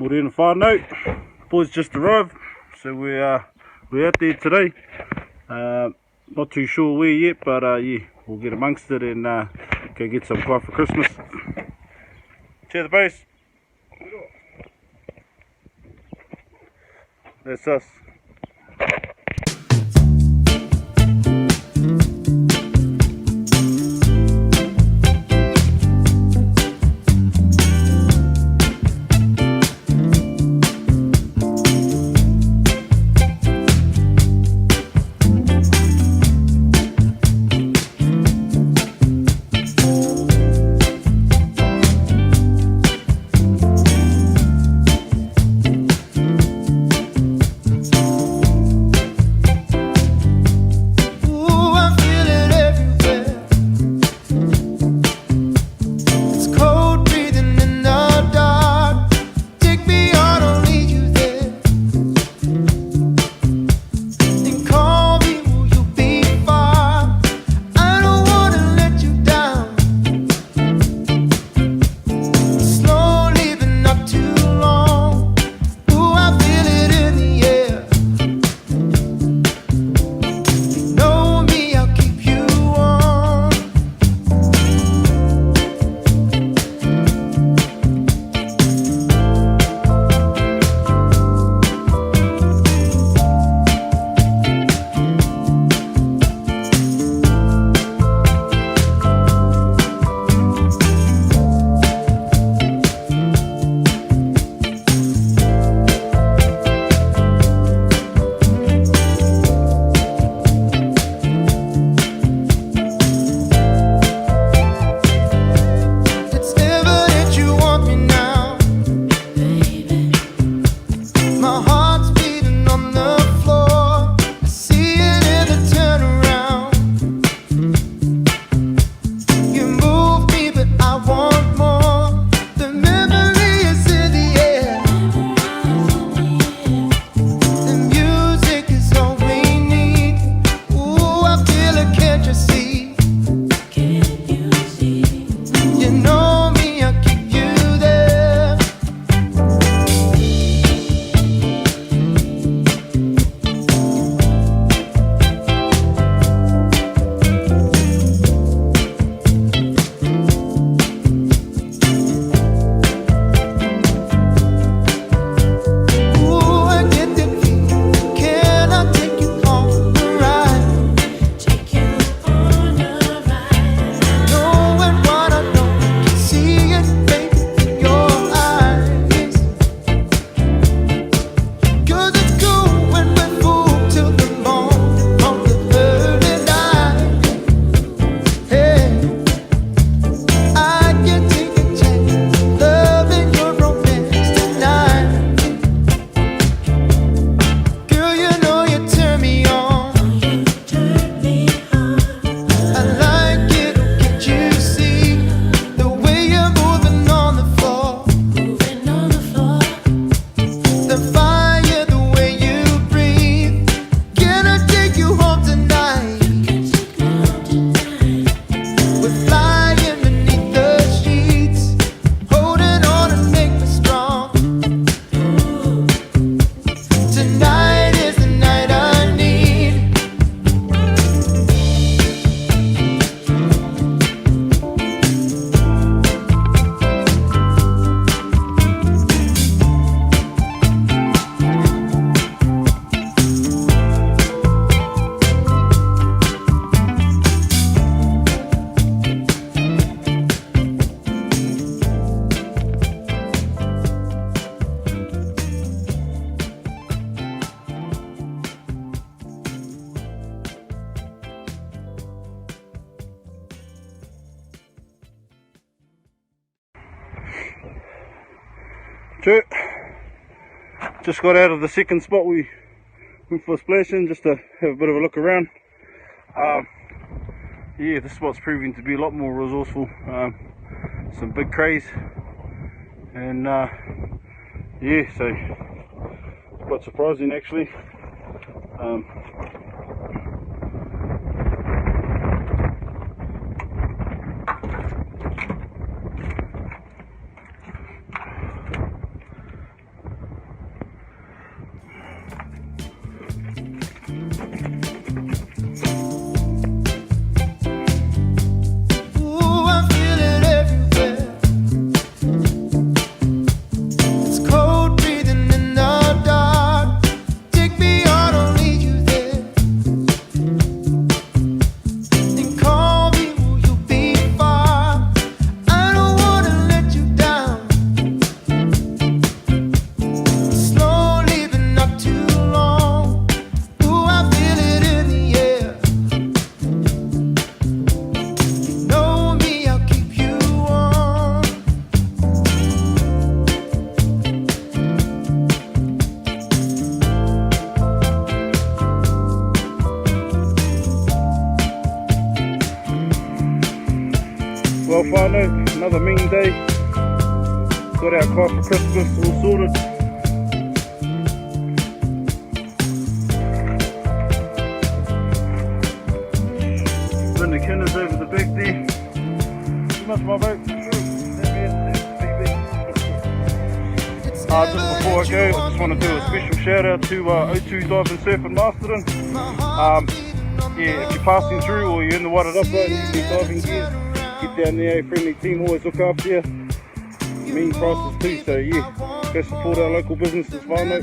We're in a far note. Boys just arrived, so we're out there today. Not too sure where yet, but yeah, we'll get amongst it and go get some pie for Christmas. Cheer the base. That's us. Just got out of the second spot we went for splashing just to have a bit of a look around. Yeah, this spot's proving to be a lot more resourceful. Some big crays, and yeah, so quite surprising actually. Well, whānau, another mean day. Got our car for Christmas, all sorted. Been the Kinners over the back there. Too much, my mate. Just before I go, I just want to do a special shout out to O2 Dive and Surf in Masterton. Yeah, if you're passing through or you're in the Wairarapa and you need diving gear, get down there, friendly team always look after you. Mean prices too, so yeah, go support our local businesses, whānau.